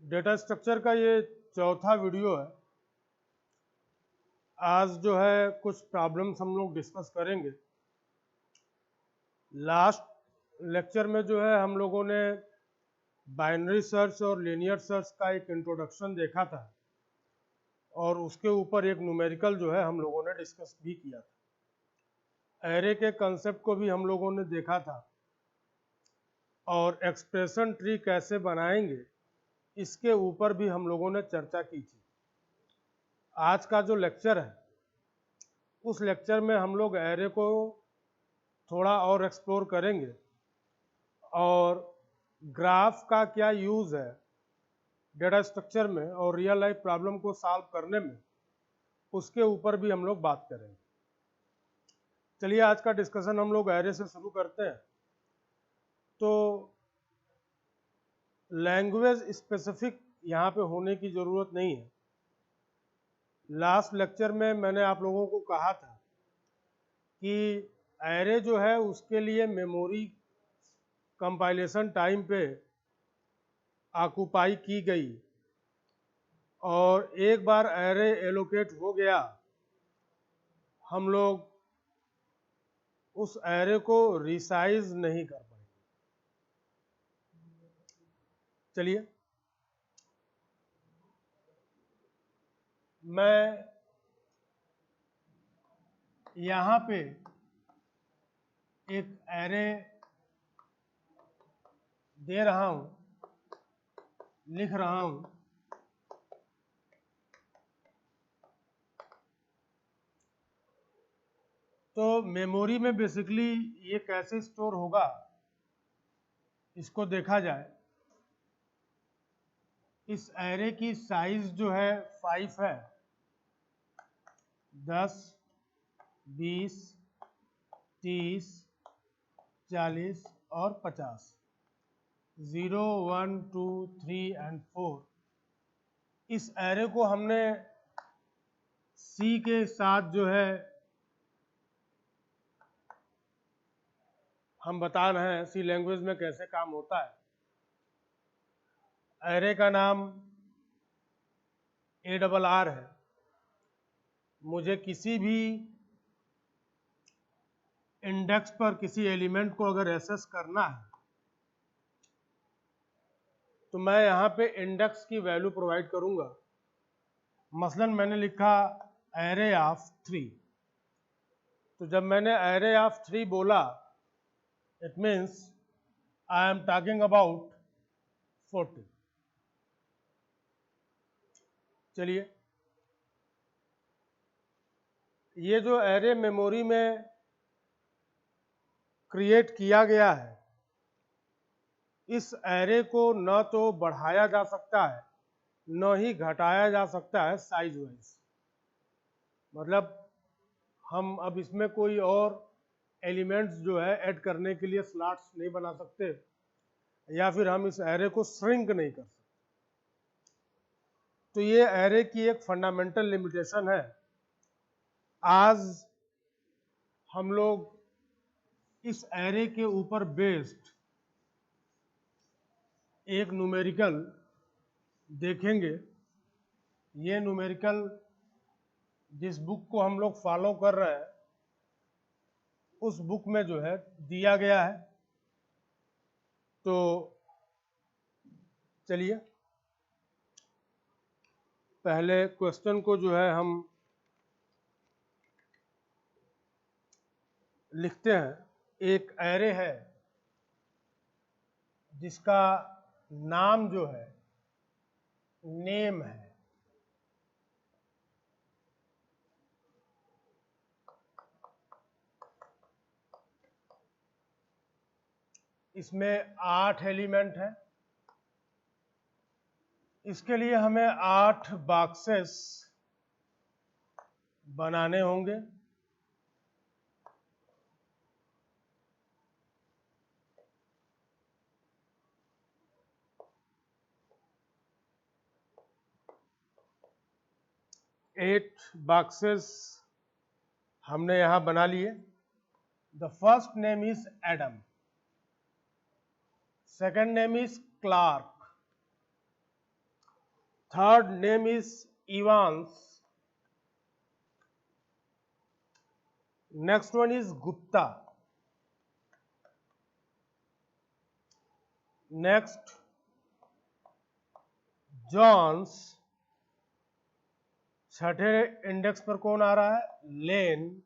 Data structure का ये चौथा वीडियो है। आज जो है कुछ प्रॉब्लम्स हम लोग डिस्कस करेंगे। लास्ट लेक्चर में जो है हम लोगों ने बाइनरी सर्च और लीनियर सर्च का एक इंट्रोडक्शन देखा था और उसके ऊपर एक न्यूमेरिकल जो है हम लोगों ने डिस्कस भी किया था। एरे के कंसेप्ट को भी हम लोगों ने देखा था और एक्सप्रेशन ट्री कैसे बनाएंगे इसके ऊपर भी हम लोगों ने चर्चा की थी। आज का जो लेक्चर है उस लेक्चर में हम लोग एरे को थोड़ा और एक्सप्लोर करेंगे और ग्राफ का क्या यूज़ है डेटा स्ट्रक्चर में और रियल लाइफ प्रॉब्लम को सॉल्व करने में, उसके ऊपर भी हम लोग बात करेंगे। चलिए आज का डिस्कशन हम लोग एरे से शुरू करते हैं। तो लैंग्वेज स्पेसिफिक यहाँ पे होने की ज़रूरत नहीं है। लास्ट लेक्चर में मैंने आप लोगों को कहा था कि एरे जो है उसके लिए मेमोरी कंपाइलेशन टाइम पे ऑक्युपाई की गई और एक बार एरे एलोकेट हो गया हम लोग उस एरे को रिसाइज नहीं कर पाएंगे। चलिए मैं यहाँ पे एक एरे दे रहा हूँ, लिख रहा हूँ। तो मेमोरी में बेसिकली ये कैसे स्टोर होगा इसको देखा जाए। इस एरे की साइज जो है 5 है, 10, 20, 30, 40 और 50, 0, 1, 2, 3 एंड 4। इस एरे को हमने सी के साथ जो है हम बता रहे हैं सी लैंग्वेज में कैसे काम होता है। एरे का नाम ARR है। मुझे किसी भी इंडेक्स पर किसी एलिमेंट को अगर एक्सेस करना है तो मैं यहाँ पे इंडेक्स की वैल्यू प्रोवाइड करूँगा। मसलन मैंने लिखा एरे ऑफ 3। तो जब मैंने एरे ऑफ 3 बोला it means I am talking about 40। चलिए ये जो एरे मेमोरी में क्रिएट किया गया है इस एरे को न तो बढ़ाया जा सकता है न ही घटाया जा सकता है साइज वाइज। मतलब हम अब इसमें कोई और एलिमेंट्स जो है ऐड करने के लिए स्लॉट्स नहीं बना सकते या फिर हम इस एरे को श्रिंक नहीं कर सकते। तो ये एरे की एक फंडामेंटल लिमिटेशन है। आज हम लोग इस एरे के ऊपर बेस्ड एक न्यूमेरिकल देखेंगे। ये न्यूमेरिकल जिस बुक को हम लोग फॉलो कर रहे हैं उस बुक में जो है दिया गया है। तो चलिए पहले क्वेश्चन को जो है हम लिखते हैं। एक एरे है जिसका नाम जो है नेम है। इसमें 8 एलिमेंट हैं। इसके लिए हमें 8 बॉक्सेस बनाने होंगे। एट बॉक्सेस हमने यहां बना लिए। The first name is Adam, second name is Clark, third name is Evans, next one is Gupta, next Jones, छठे इंडेक्स पर कौन आ रहा है, लेन,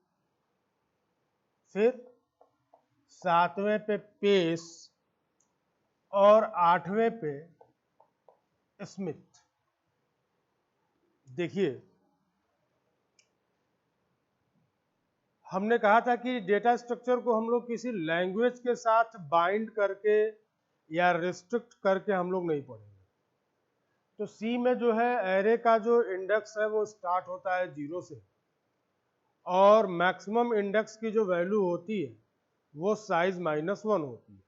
फिर सातवें पे पेस और आठवें पे स्मिथ। देखिए हमने कहा था कि डेटा स्ट्रक्चर को हम लोग किसी लैंग्वेज के साथ बाइंड करके या रिस्ट्रिक्ट करके हम लोग नहीं पढ़ेंगे। तो सी में जो है एरे का जो इंडेक्स है वो स्टार्ट होता है 0 से और मैक्सिमम इंडेक्स की जो वैल्यू होती है वो साइज -1 होती है।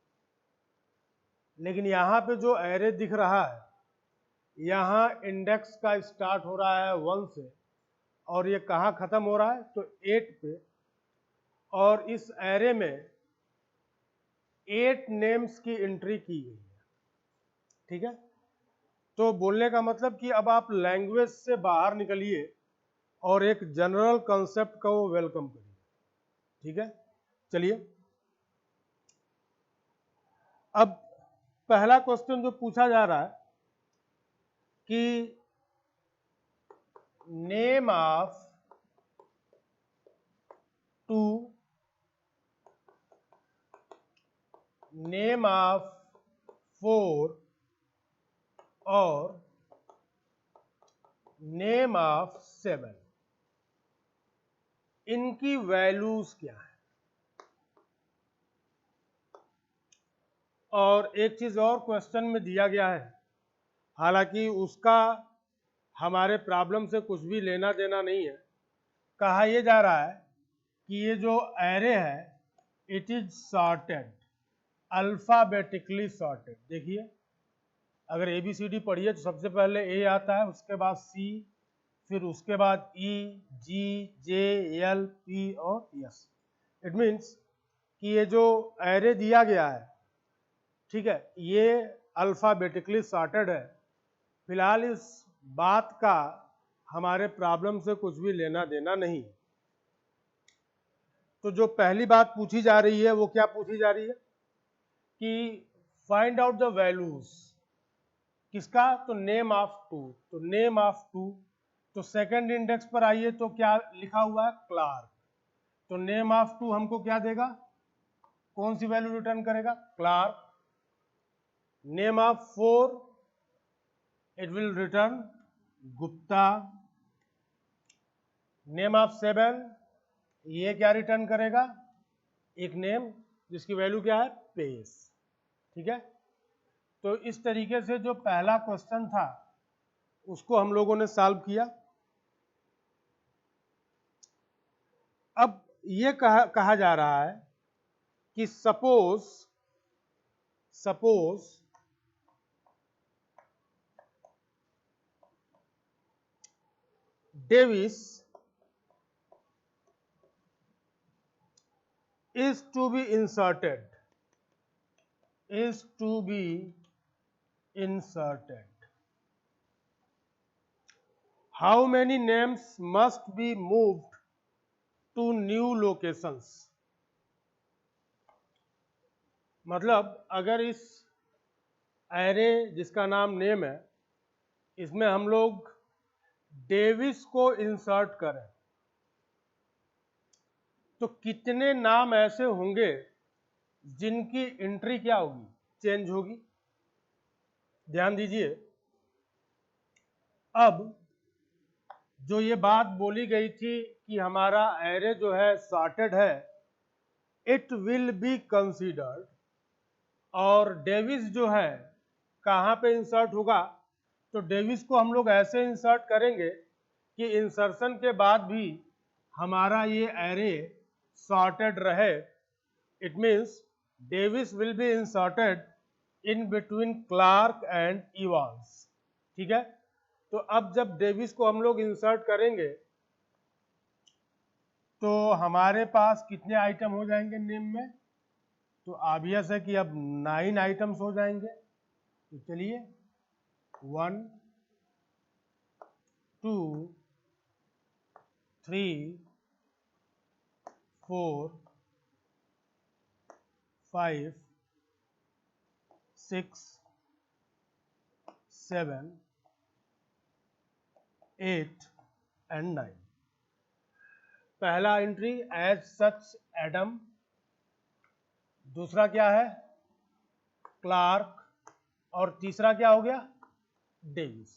लेकिन यहाँ पे जो एरे दिख रहा है यहाँ इंडेक्स का स्टार्ट हो रहा है 1 से और ये कहाँ खत्म हो रहा है, तो 8 पे, और इस एरे में 8 नेम्स की एंट्री की गई है। ठीक है, तो बोलने का मतलब कि अब आप लैंग्वेज से बाहर निकलिए और एक जनरल कंसेप्ट को वेलकम करिए। ठीक है, चलिए अब पहला क्वेश्चन जो पूछा जा रहा है कि नेम ऑफ 2, नेम ऑफ 4 और नेम ऑफ 7, इनकी वैल्यूज क्या है। और एक चीज और क्वेश्चन में दिया गया है, हालांकि उसका हमारे प्रॉब्लम से कुछ भी लेना देना नहीं है। कहा यह जा रहा है कि ये जो एरे है it is sorted, alphabetically sorted. देखिए अगर ABCD पढ़िए तो सबसे पहले ए आता है, उसके बाद C, फिर उसके बाद E, G, J, L, P और S। इट मीन्स कि ये जो एरे दिया गया है, ठीक है, ये अल्फाबेटिकली सॉर्टेड है। फिलहाल इस बात का हमारे प्रॉब्लम से कुछ भी लेना देना नहीं। तो जो पहली बात पूछी जा रही है वो क्या पूछी जा रही है कि फाइंड आउट द वैल्यूज किसका, तो नेम ऑफ 2। तो नेम ऑफ 2, तो सेकंड इंडेक्स पर आइए तो क्या लिखा हुआ है, क्लार्क। तो नेम ऑफ 2 हमको क्या देगा, कौन सी वैल्यू रिटर्न करेगा, Clark. Name of 4 it will return Gupta. Name of 7 ये क्या रिटर्न करेगा, एक नेम जिसकी वैल्यू क्या है, पेस। ठीक है, तो इस तरीके से जो पहला क्वेश्चन था उसको हम लोगों ने सॉल्व किया। अब ये कहा जा रहा है कि suppose Davis is to be inserted. How many names must be moved to new locations? मतलब अगर इस एरे जिसका नाम नेम है इसमें हम लोग डेविस को इंसर्ट करें तो कितने नाम ऐसे होंगे जिनकी एंट्री क्या होगी, चेंज होगी। ध्यान दीजिए, अब जो ये बात बोली गई थी कि हमारा एरे जो है सॉर्टेड है, इट विल बी कंसीडर्ड, और डेविस जो है कहाँ पे इंसर्ट होगा, तो डेविस को हम लोग ऐसे इंसर्ट करेंगे कि इंसर्शन के बाद भी हमारा ये एरे सॉर्टेड रहे। It means Davis will be inserted in between Clark and Evans. ठीक है, तो अब जब डेविस को हम लोग इंसर्ट करेंगे तो हमारे पास कितने आइटम हो जाएंगे नेम में, तो ऑब्वियस है कि अब 9 आइटम्स हो जाएंगे। तो चलिए 1 2 3 4 5 6 7 8 and 9। पहला एंट्री एज सच एडम, दूसरा क्या है क्लार्क, और तीसरा क्या हो गया डेविस।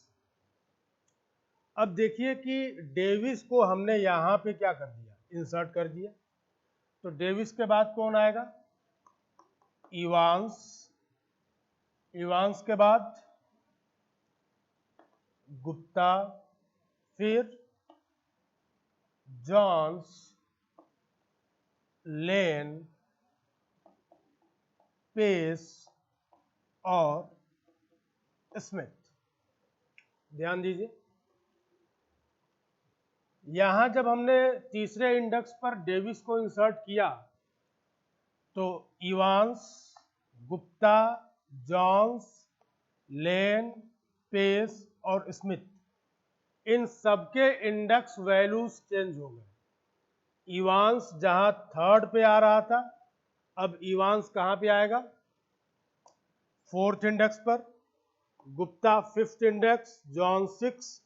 अब देखिए कि डेविस को हमने यहां पे क्या कर दिया, इंसर्ट कर दिया। तो डेविस के बाद कौन आएगा, इवांस, इवांस के बाद गुप्ता, फिर जॉन्स, लेन, पेस और स्मिथ। ध्यान दीजिए, यहां जब हमने तीसरे इंडेक्स पर डेविस को इंसर्ट किया तो इवांस, गुप्ता, जॉन्स, लेन, पेस और स्मिथ, इन सबके इंडेक्स वैल्यूज चेंज हो गए। इवांस जहां थर्ड पे आ रहा था, अब इवांस कहां पे आएगा, फोर्थ इंडेक्स पर, गुप्ता फिफ्थ इंडेक्स, जॉन 6,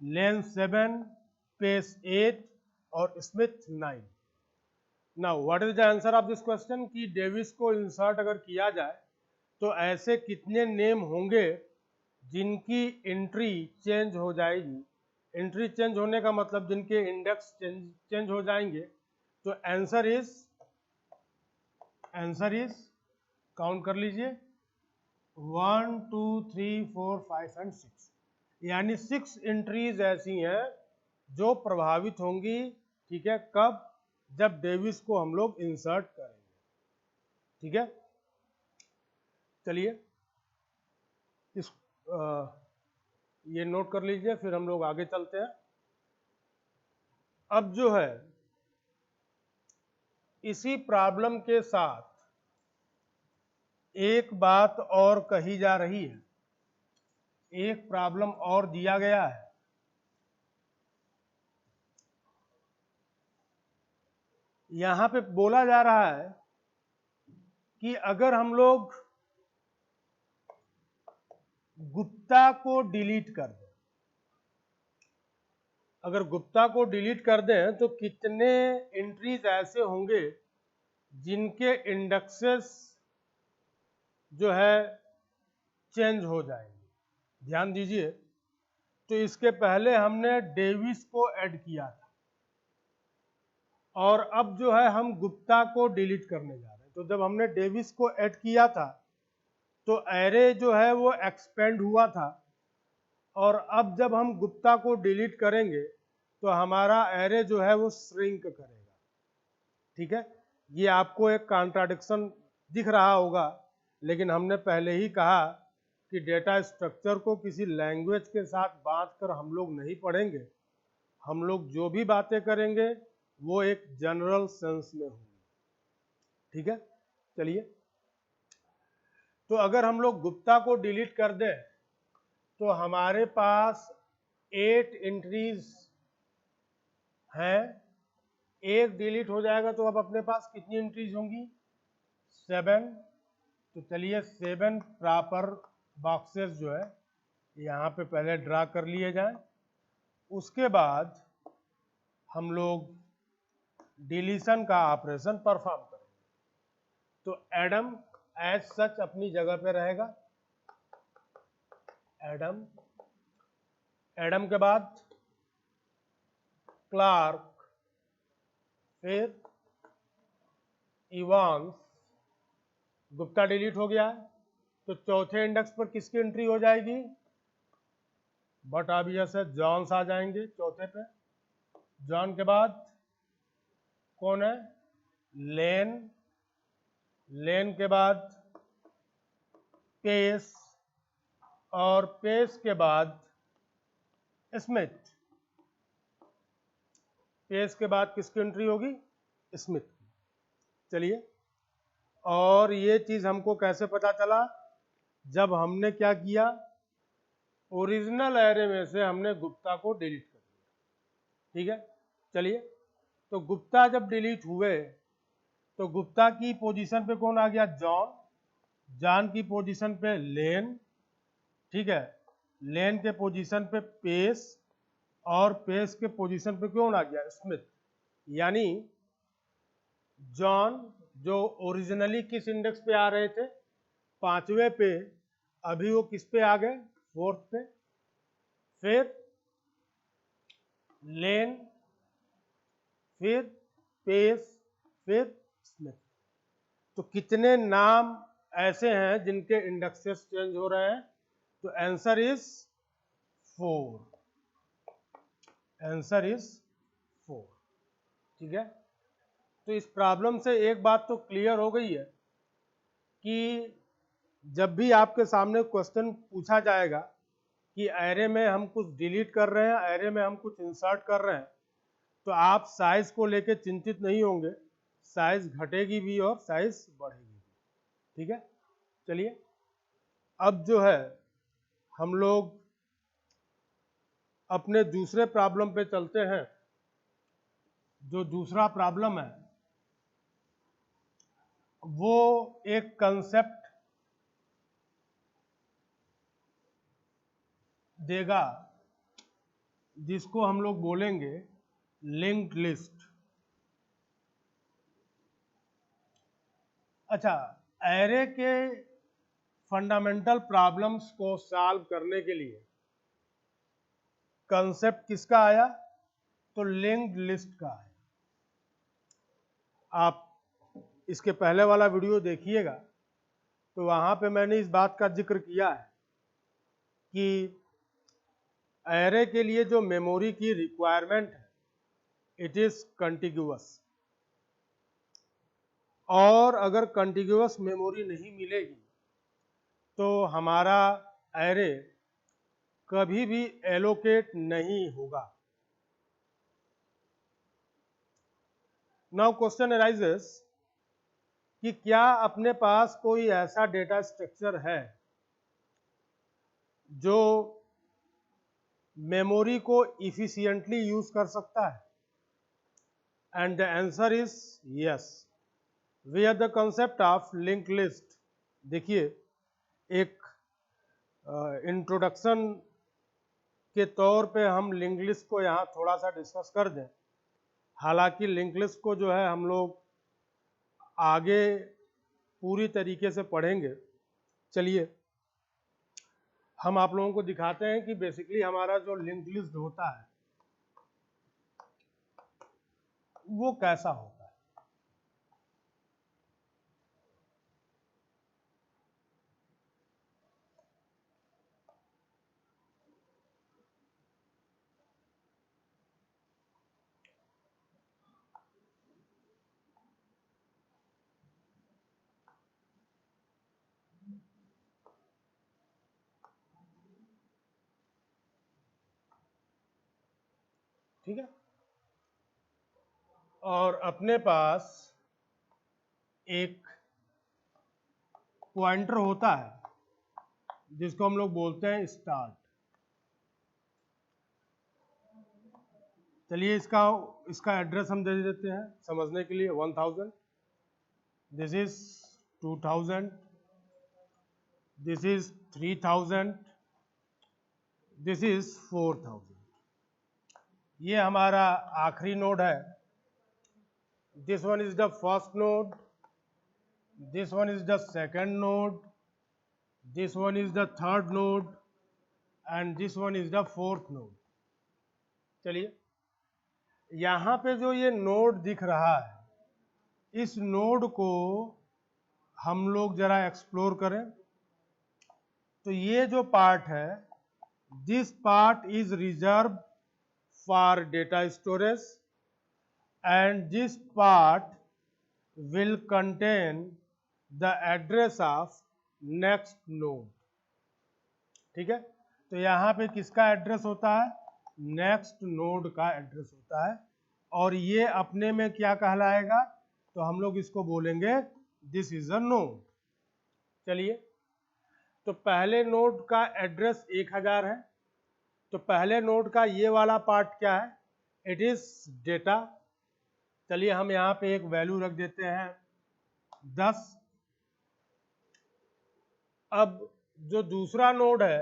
लेन 7, पेस 8 और Smith 9। Now what is the answer of this question कि डेविस को इंसर्ट अगर किया जाए तो ऐसे कितने नेम होंगे जिनकी एंट्री चेंज हो जाएगी। एंट्री चेंज होने का मतलब जिनके इंडेक्स चेंज हो जाएंगे। तो आंसर इज काउंट कर लीजिए 1 2 3 4 5 एंड 6, यानी 6 एंट्रीज ऐसी हैं जो प्रभावित होंगी। ठीक है, कब, जब डेविस को हम लोग इंसर्ट करेंगे। ठीक है, चलिए इस ये नोट कर लीजिए, फिर हम लोग आगे चलते हैं। अब जो है इसी प्रॉब्लम के साथ एक बात और कही जा रही है, एक प्रॉब्लम और दिया गया है। यहां पे बोला जा रहा है कि अगर हम लोग गुप्ता को डिलीट कर दें, अगर गुप्ता को डिलीट कर दें तो कितने एंट्रीज ऐसे होंगे जिनके इंडेक्सेस जो है चेंज हो जाएंगे। ध्यान दीजिए, तो इसके पहले हमने डेविस को ऐड किया था और अब जो है हम गुप्ता को डिलीट करने जा रहे हैं। तो जब हमने डेविस को ऐड किया था तो एरे जो है वो एक्सपेंड हुआ था, और अब जब हम गुप्ता को डिलीट करेंगे तो हमारा एरे जो है वो श्रिंक करेगा। ठीक है, ये आपको एक कॉन्ट्राडिक्शन दिख रहा होगा, लेकिन हमने पहले ही कहा कि डेटा स्ट्रक्चर को किसी लैंग्वेज के साथ बांध कर हम लोग नहीं पढ़ेंगे। हम लोग जो भी बातें करेंगे वो एक जनरल सेंस में होंगी। ठीक है, चलिए, तो अगर हम लोग गुप्ता को डिलीट कर दें तो हमारे पास 8 एंट्रीज हैं। एक डिलीट हो जाएगा तो अब अपने पास कितनी एंट्रीज होंगी, 7। तो चलिए 7 प्रॉपर बॉक्सेस जो है यहाँ पे पहले ड्रा कर लिए जाएं, उसके बाद हम लोग डिलीशन का ऑपरेशन परफॉर्म करेंगे। तो एडम एज सच अपनी जगह पे रहेगा, एडम, एडम के बाद क्लार्क, फिर इवांस, गुप्ता डिलीट हो गया है तो चौथे इंडेक्स पर किसकी एंट्री हो जाएगी, बट ऑब्वियस है जॉन्स आ जाएंगे चौथे पे। जॉन के बाद कौन है, लेन, लेन के बाद पेस, और पेस के बाद स्मिथ। पेस के बाद किसकी एंट्री होगी, स्मिथ की। चलिए, और ये चीज हमको कैसे पता चला, जब हमने क्या किया, ओरिजिनल एरे में से हमने गुप्ता को डिलीट कर दिया। ठीक है, चलिए, तो गुप्ता जब डिलीट हुए तो गुप्ता की पोजीशन पे कौन आ गया? जॉन। जॉन की पोजीशन पे लेन। ठीक है, लेन के पोजीशन पे पेस, और पेस के पोजीशन पे कौन आ गया? स्मिथ। यानी जॉन जो ओरिजिनली किस इंडेक्स पे आ रहे थे? 5वें पे, अभी वो किस पे आ गए? 4th पे। फिर लेन, फिर पेस, फिर स्मिथ। तो कितने नाम ऐसे हैं जिनके इंडेक्सेस चेंज हो रहे हैं? तो आंसर इज 4। Answer is 4। ठीक है, तो इस प्रॉब्लम से एक बात तो क्लियर हो गई है कि जब भी आपके सामने क्वेश्चन पूछा जाएगा कि एरे में हम कुछ डिलीट कर रहे हैं, एरे में हम कुछ इंसर्ट कर रहे हैं, तो आप साइज को लेके चिंतित नहीं होंगे। साइज घटेगी भी और साइज बढ़ेगी भी। ठीक है, चलिए, अब जो है हम लोग अपने दूसरे प्रॉब्लम पे चलते हैं। जो दूसरा प्रॉब्लम है वो एक कंसेप्ट देगा जिसको हम लोग बोलेंगे लिंक्ड लिस्ट। अच्छा, एरे के फंडामेंटल प्रॉब्लम्स को सॉल्व करने के लिए कंसेप्ट किसका आया? तो लिंक्ड लिस्ट का है। आप इसके पहले वाला वीडियो देखिएगा तो वहां पे मैंने इस बात का जिक्र किया है कि एरे के लिए जो मेमोरी की रिक्वायरमेंट है, इट इज कंटिग्यूअस। और अगर कंटिग्यूअस मेमोरी नहीं मिलेगी तो हमारा एरे कभी भी एलोकेट नहीं होगा। नाउ क्वेश्चन अराइजेस कि क्या अपने पास कोई ऐसा डेटा स्ट्रक्चर है जो मेमोरी को इफिशिएंटली यूज कर सकता है? And the answer is yes. We are the concept of link list. देखिए, एक इंट्रोडक्शन के तौर पे हम लिंक लिस्ट को यहाँ थोड़ा सा डिस्कस कर दें। हालांकि लिंक लिस्ट को जो है हम लोग आगे पूरी तरीके से पढ़ेंगे। चलिए, हम आप लोगों को दिखाते हैं कि बेसिकली हमारा जो लिंक लिस्ट होता है वो कैसा होता है। ठीक है, और अपने पास एक पॉइंटर होता है जिसको हम लोग बोलते हैं स्टार्ट। चलिए, इसका एड्रेस हम दे देते हैं समझने के लिए। 1000, this is 2000, this is 3000, this is 4000। ये हमारा आखिरी नोड है। This one is the first node, this one is the second node, this one is the third node, and this one is the fourth node. चलिए, यहाँ पे जो ये node दिख रहा है, इस नोड को हम लोग जरा एक्सप्लोर करें। तो ये जो पार्ट है, this part is reserve for data storage and this part will contain the address of next node. ठीक है, तो यहाँ पे किसका एड्रेस होता है? नेक्स्ट नोड का एड्रेस होता है। और ये अपने में क्या कहलाएगा? तो हम लोग इसको बोलेंगे दिस इज अ नोड। चलिए, तो पहले नोड का एड्रेस 1000 है, तो पहले नोड का ये वाला पार्ट क्या है, इट इज डेटा। चलिए हम यहाँ पे एक वैल्यू रख देते हैं 10। अब जो दूसरा नोड है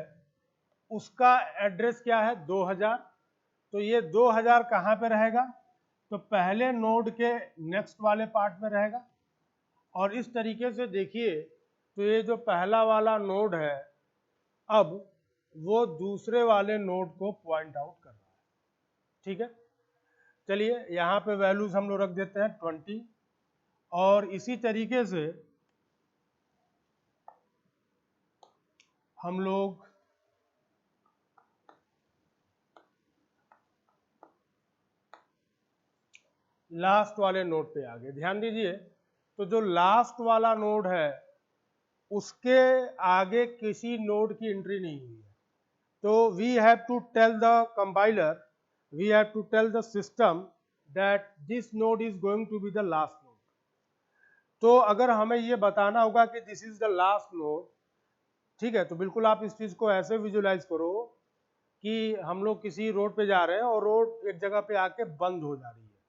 उसका एड्रेस क्या है 2000, तो ये 2000 कहाँ पे रहेगा, तो पहले नोड के नेक्स्ट वाले पार्ट में रहेगा। और इस तरीके से देखिए तो ये जो पहला वाला नोड है अब वो दूसरे वाले नोड को पॉइंट आउट कर रहा है। ठीक है, चलिए यहाँ पे वैल्यूज हम लोग रख देते हैं 20। और इसी तरीके से हम लोग लास्ट वाले नोड पे आ गए। ध्यान दीजिए तो जो लास्ट वाला नोड है उसके आगे किसी नोड की एंट्री नहीं हुई है, तो we have to tell the compiler, we have to tell the system that this node is going to be the last node. तो अगर हमें ये बताना होगा कि this is the last node, ठीक है, तो बिल्कुल आप इस चीज को ऐसे विजुलाइज करो कि हम लोग किसी रोड पे जा रहे हैं और रोड एक जगह पे आके बंद हो जा रही है,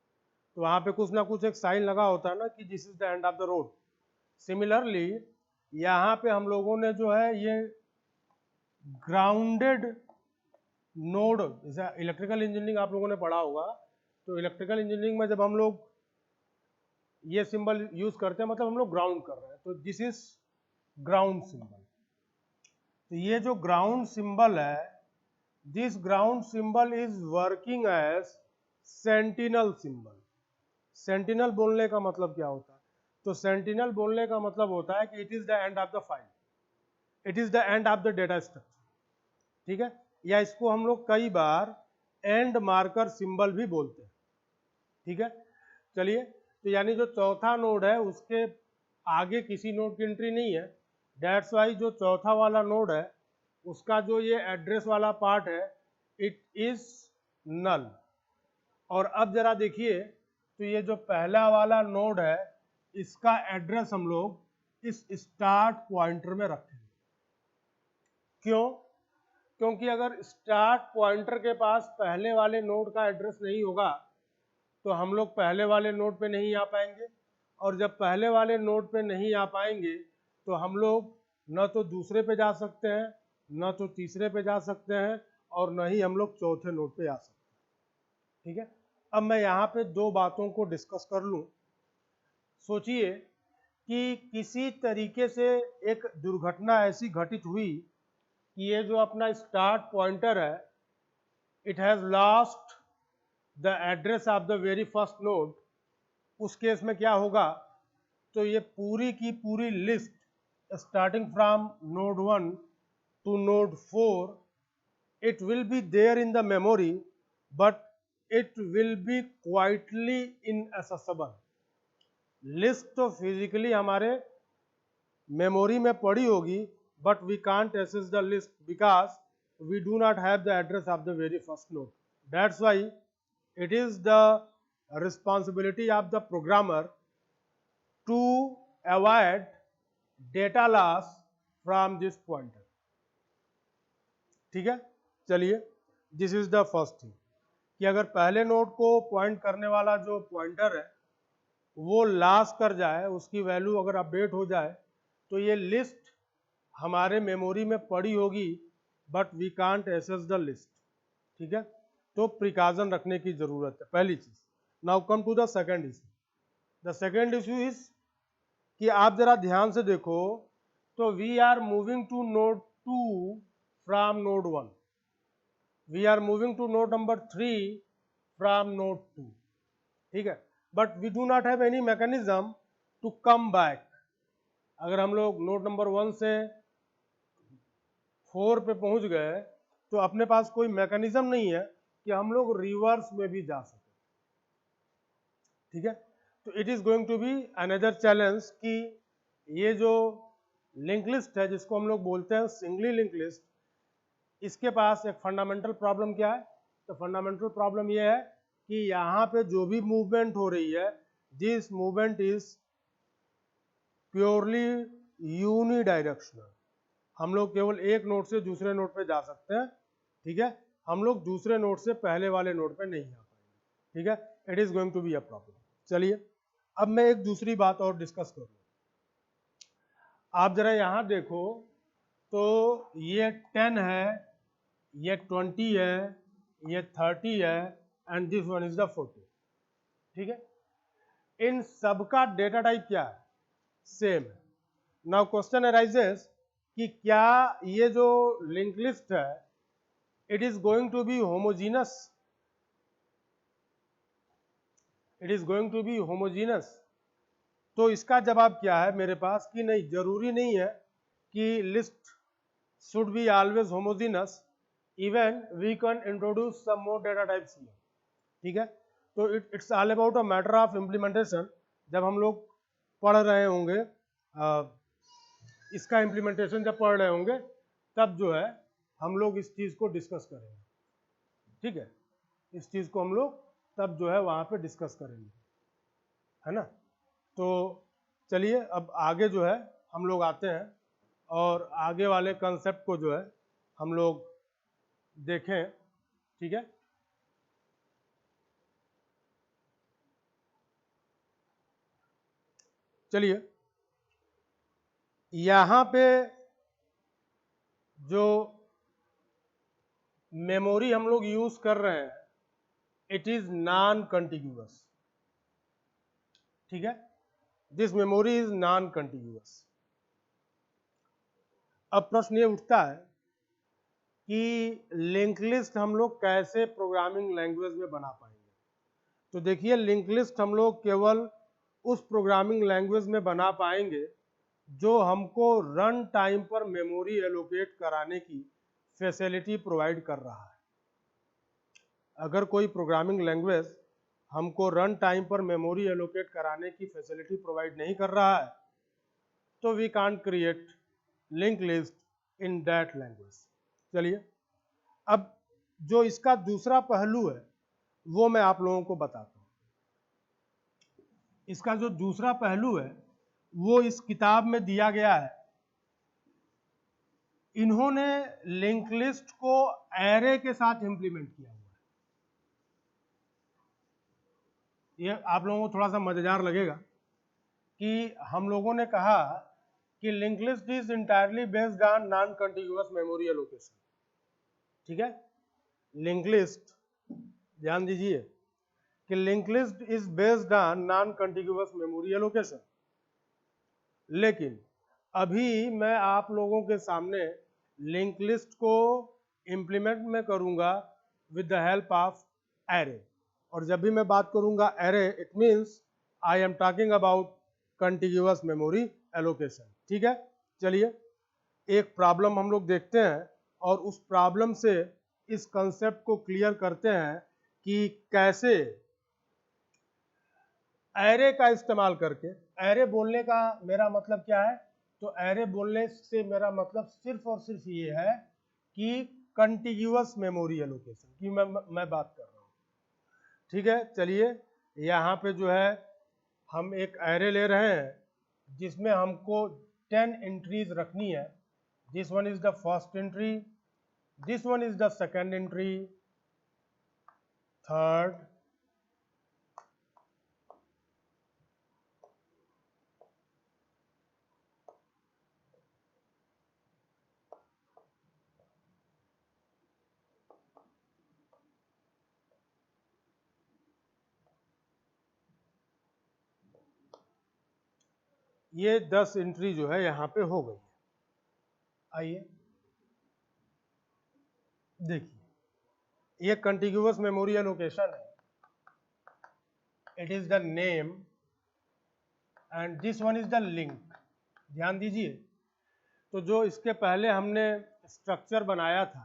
तो वहां पे कुछ ना कुछ एक साइन लगा होता है ना कि this is the end of the road. Similarly यहाँ पे हम लोगों ने जो है ये ग्राउंडेड नोड, जैसे इलेक्ट्रिकल इंजीनियरिंग आप लोगों ने पढ़ा होगा, तो इलेक्ट्रिकल इंजीनियरिंग में जब हम लोग ये सिंबल यूज करते हैं मतलब हम लोग ग्राउंड कर रहे हैं, तो दिस इज ग्राउंड सिंबल। तो ये जो ग्राउंड सिंबल है, this ground symbol is working as sentinel symbol. Sentinel बोलने का मतलब क्या होता है, तो सेंटिनल बोलने का मतलब होता है कि it is the end of the file, it is the end of the data structure. ठीक है, या इसको हम लोग कई बार एंड मार्कर सिंबल भी बोलते हैं। ठीक है, चलिए तो यानी जो चौथा नोड है उसके आगे किसी नोड की एंट्री नहीं है, दैट्स वाई जो चौथा वाला नोड है उसका जो ये एड्रेस वाला पार्ट है इट इज नल। और अब जरा देखिए तो ये जो पहला वाला नोड है इसका एड्रेस हम लोग इस स्टार्ट पॉइंटर में रखेंगे। क्यों, क्योंकि अगर स्टार्ट पॉइंटर के पास पहले वाले नोड का एड्रेस नहीं होगा तो हम लोग पहले वाले नोड पे नहीं आ पाएंगे, और जब पहले वाले नोड पे नहीं आ पाएंगे तो हम लोग न तो दूसरे पे जा सकते हैं, न तो तीसरे पे जा सकते हैं, और न ही हम लोग चौथे नोड पे आ सकते हैं। ठीक है, अब मैं यहाँ पे दो बातों को डिस्कस कर लूँ। सोचिए कि किसी तरीके से एक दुर्घटना ऐसी घटित हुई कि ये जो अपना स्टार्ट पॉइंटर है it has lost the address of the very first node. उस केस में क्या होगा, तो ये पूरी की पूरी list starting from node 1 to node 4 it will be there in the memory but it will be quietly inaccessible. List तो फिजिकली हमारे मेमोरी में पड़ी होगी but we can't access the list because we do not have the address of the very first node. That's why it is the responsibility of the programmer to avoid data loss from this pointer. ठीक है, चलिए this is the first thing कि अगर पहले node को point करने वाला जो पॉइंटर है वो लॉस कर जाए, उसकी वैल्यू अगर अपडेट हो जाए तो ये लिस्ट हमारे मेमोरी में पड़ी होगी but we can't access the list. ठीक है, तो प्रिकॉशन रखने की जरूरत है, पहली चीज। Now come to the second issue. The second issue is कि आप जरा ध्यान से देखो तो we are moving to node 2 from node 1, we are moving to node number 3 from node 2। ठीक है, but we do not have any mechanism to come back. अगर हम लोग नोड नंबर 1 से 4 पे पहुंच गए तो अपने पास कोई मैकेनिज्म नहीं है कि हम लोग रिवर्स में भी जा सके। ठीक है, तो it is going to be another challenge कि ये जो लिंक लिस्ट है जिसको हम लोग बोलते हैं सिंगली लिंक लिस्ट, इसके पास एक फंडामेंटल प्रॉब्लम क्या है, तो फंडामेंटल प्रॉब्लम ये है कि यहाँ पे जो भी मूवमेंट हो रही है this movement is purely unidirectional. हम लोग केवल एक नोड से दूसरे नोड पे जा सकते हैं, ठीक है, हम लोग दूसरे नोड से पहले वाले नोड पे नहीं आ पाएंगे, ठीक है, it is going to be a problem. चलिए अब मैं एक दूसरी बात और डिस्कस करूँ। आप जरा यहाँ देखो तो ये 10 है, ये 20 है, ये 30 है and this one is the 40, ठीक है। इन सबका डेटा टाइप क्या है? सेम है। नाउ क्वेश्चन अराइजेस कि क्या ये जो लिंक लिस्ट है it is going to be homogeneous, it is going to be homogeneous. तो इसका जवाब क्या है मेरे पास कि नहीं, जरूरी नहीं है कि list should be always homogeneous, even we can introduce some more data types here, ठीक है। तो it's all about a matter of implementation। जब हम लोग पढ़ रहे होंगे इसका इम्प्लीमेंटेशन जब पढ़ रहे होंगे तब जो है हम लोग इस चीज़ को डिस्कस करेंगे, ठीक है, इस चीज़ को हम लोग तब जो है वहाँ पे डिस्कस करेंगे, है ना। तो चलिए अब आगे जो है हम लोग आते हैं और आगे वाले कंसेप्ट को जो है हम लोग देखें, ठीक है। चलिए यहाँ पे जो मेमोरी हम लोग यूज कर रहे हैं इट इज नॉन कंटिन्यूअस, ठीक है, this memory is non continuous. अब प्रश्न ये उठता है कि लिंक लिस्ट हम लोग कैसे प्रोग्रामिंग लैंग्वेज में बना पाएंगे। तो देखिए लिंक लिस्ट हम लोग केवल उस प्रोग्रामिंग लैंग्वेज में बना पाएंगे जो हमको रन टाइम पर मेमोरी एलोकेट कराने की फैसिलिटी प्रोवाइड कर रहा है। अगर कोई प्रोग्रामिंग लैंग्वेज हमको रन टाइम पर मेमोरी एलोकेट कराने की फैसिलिटी प्रोवाइड नहीं कर रहा है तो we can't create link list in that language. चलिए अब जो इसका दूसरा पहलू है वो मैं आप लोगों को बताता हूँ। इसका जो दूसरा पहलू है वो इस किताब में दिया गया है। इन्होंने लिंक लिस्ट को एरे के साथ इंप्लीमेंट किया हुआ है। ये आप लोगों को थोड़ा सा मजेदार लगेगा कि हम लोगों ने कहा कि link list is entirely based on non continuous memory allocation, ठीक है। लिंक लिस्ट ध्यान दीजिए कि link list is based on non continuous memory allocation, लेकिन अभी मैं आप लोगों के सामने लिंक लिस्ट को इंप्लीमेंट में करूंगा with the help of array. और जब भी मैं बात करूंगा array it means I am talking about continuous memory allocation, ठीक है। चलिए एक प्रॉब्लम हम लोग देखते हैं और उस प्रॉब्लम से इस कंसेप्ट को क्लियर करते हैं कि कैसे एरे का इस्तेमाल करके, एरे बोलने का मेरा मतलब क्या है, तो एरे बोलने से मेरा मतलब सिर्फ और सिर्फ ये है कि कंटिन्यूअस मेमोरी एलोकेशन की मैं बात कर रहा हूँ, ठीक है। चलिए यहाँ पे जो है हम एक एरे ले रहे हैं जिसमें हमको 10 एंट्रीज रखनी है। This one is the first entry, this one is the second entry, third, ये 10 एंट्री जो है यहाँ पे हो गई है। आइए देखिए ये कंटिन्यूअस मेमोरी एलोकेशन है, it is the name and this one is the link. ध्यान दीजिए तो जो इसके पहले हमने स्ट्रक्चर बनाया था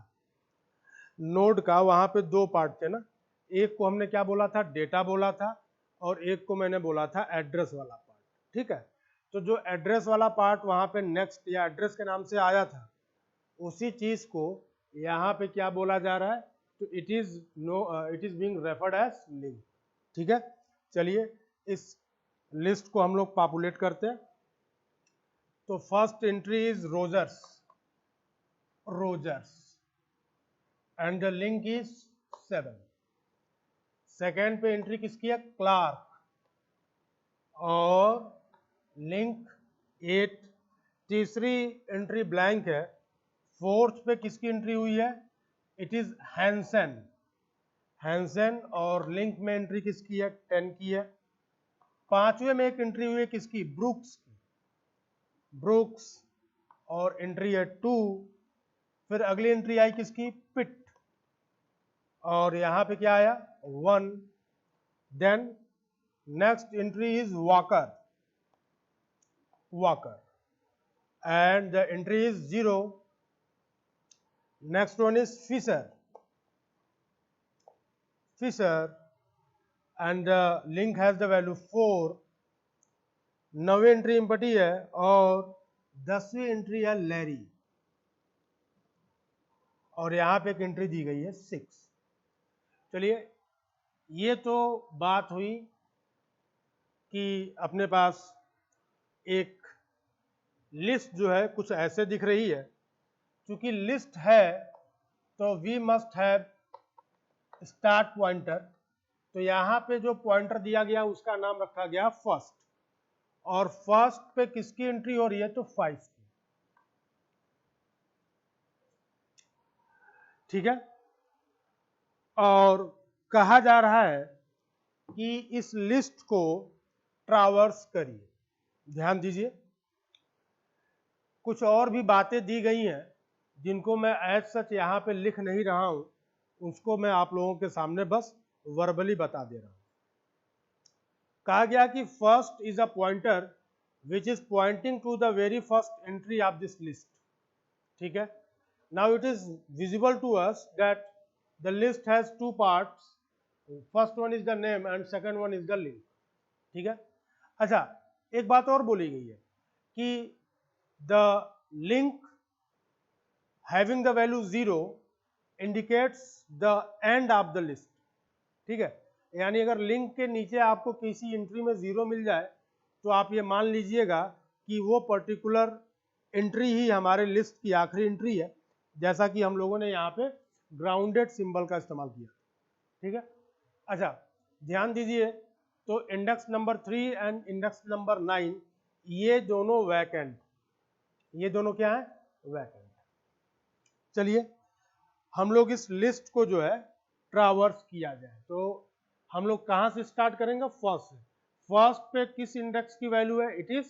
नोड का, वहां पे दो पार्ट थे ना, एक को हमने क्या बोला था, डेटा बोला था, और एक को मैंने बोला था एड्रेस वाला पार्ट, ठीक है। तो जो एड्रेस वाला पार्ट वहां पे नेक्स्ट या एड्रेस के नाम से आया था उसी चीज को यहाँ पे क्या बोला जा रहा है, तो it is being referred as link, ठीक है। चलिए इस लिस्ट को हम लोग पॉपुलेट करते हैं। तो first entry is Rogers, Rogers and the link is 7। Second पे एंट्री किसकी है? क्लार्क, और लिंक 8। तीसरी एंट्री ब्लैंक है। फोर्थ पे किसकी एंट्री हुई है? इट इज हैंसन, हैंसन, और लिंक में एंट्री किसकी है? 10 की है। पांचवें में एक एंट्री हुई है किसकी? ब्रुक्स की, ब्रुक्स, और एंट्री है 2। फिर अगली एंट्री आई किसकी? पिट, और यहां पे क्या आया? 1। Then next entry is Walker, Walker, and the entry is 0. Next one is Fisher, Fisher, and the link has the value 4. 9वीं एंट्री इम्पटी है, और 10वीं एंट्री है लैरी, और यहां पे एक एंट्री दी गई है 6। चलिए, ये तो बात हुई कि अपने पास एक लिस्ट जो है कुछ ऐसे दिख रही है। क्योंकि लिस्ट है तो we must have start pointer, तो यहां पे जो पॉइंटर दिया गया उसका नाम रखा गया फर्स्ट, और फर्स्ट पे किसकी एंट्री हो रही है? तो 5 की। ठीक है, और कहा जा रहा है कि इस लिस्ट को ट्रावर्स करिए। ध्यान दीजिए, कुछ और भी बातें दी गई हैं जिनको मैं एज सच यहाँ पे लिख नहीं रहा हूं, उसको मैं आप लोगों के सामने बस वर्बली बता दे रहा हूं। कहा गया कि first is a pointer which is pointing to the very first entry of this list. ठीक है, now it is visible to us that the list has 2 parts, first one is the name and second one is the link. ठीक है, अच्छा, एक बात और बोली गई है कि the link having the value 0 indicates the end of the list. ठीक है, यानी अगर लिंक के नीचे आपको किसी एंट्री में 0 मिल जाए तो आप ये मान लीजिएगा कि वो पर्टिकुलर एंट्री ही हमारे लिस्ट की आखिरी एंट्री है, जैसा कि हम लोगों ने यहाँ पे ग्राउंडेड सिंबल का इस्तेमाल किया। ठीक है, अच्छा, ध्यान दीजिए, तो index number 3 and index number 9 ये दोनों वैकेंट, ये दोनों क्या है? वैकेंट। चलिए, हम लोग इस लिस्ट को जो है ट्रावर्स किया जाए, तो हम लोग कहां से स्टार्ट करेंगे? फर्स्ट से। फर्स्ट पे किस इंडेक्स की वैल्यू है? इट इज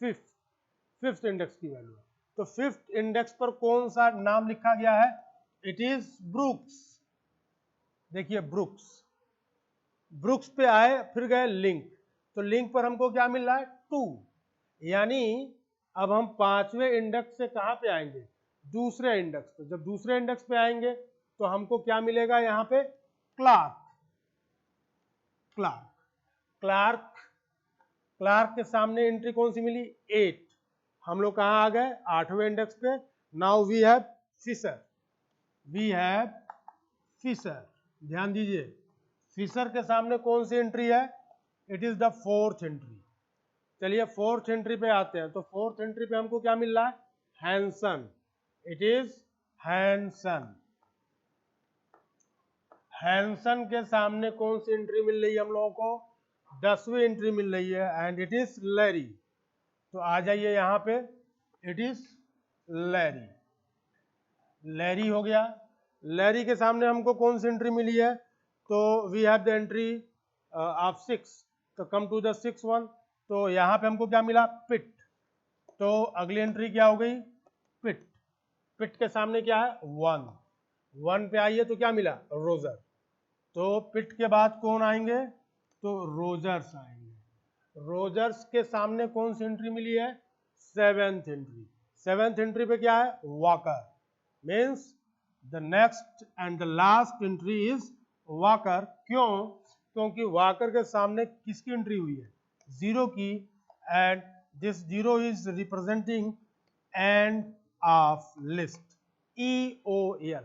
5th इंडेक्स की वैल्यू है। तो 5th इंडेक्स पर कौन सा नाम लिखा गया है? It is brooks. देखिए, ब्रुक्स, ब्रुक्स पे आए, फिर गए लिंक, तो लिंक पर हमको क्या मिल रहा है? 2। यानी अब हम 5वें इंडेक्स से कहां पे आएंगे? दूसरे इंडेक्स पे। जब दूसरे इंडेक्स पे आएंगे तो हमको क्या मिलेगा? यहां पे क्लार्क, क्लार्क, क्लार्क, क्लार्क के सामने एंट्री कौन सी मिली? 8। हम लोग कहां आ गए? 8वें इंडेक्स पे। Now we have Fisher, we have Fisher. ध्यान दीजिए, फिशर के सामने कौन सी एंट्री है? It is the 4th entry. चलिए, 4th एंट्री पे आते हैं, तो 4th एंट्री पे हमको क्या मिल रहा है? Hanson, it is Hanson. Hanson के सामने कौन सी एंट्री मिल रही है हम लोगों को? 10वीं एंट्री मिल रही है, एंड इट इज लैरी। तो आ जाइए यहां पे, इट इज लैरी, लैरी हो गया। लैरी के सामने हमको कौन सी एंट्री मिली है? तो we have the entry of 6, तो कम टू द 6th वन। तो यहां पे हमको क्या मिला? पिट। तो अगली एंट्री क्या हो गई? पिट। पिट के सामने क्या है? 1। 1 पे आइए तो क्या मिला? रोजर। तो पिट के बाद कौन आएंगे? तो रोजर्स आएंगे। रोजर्स के सामने कौन सी एंट्री मिली है? 7th entry. 7th एंट्री पे क्या है? Walker. Means the next and the last entry is walker. क्यों? क्योंकि वॉकर के सामने किसकी एंट्री हुई है? 0 की, and this 0 is representing end of list, EOL,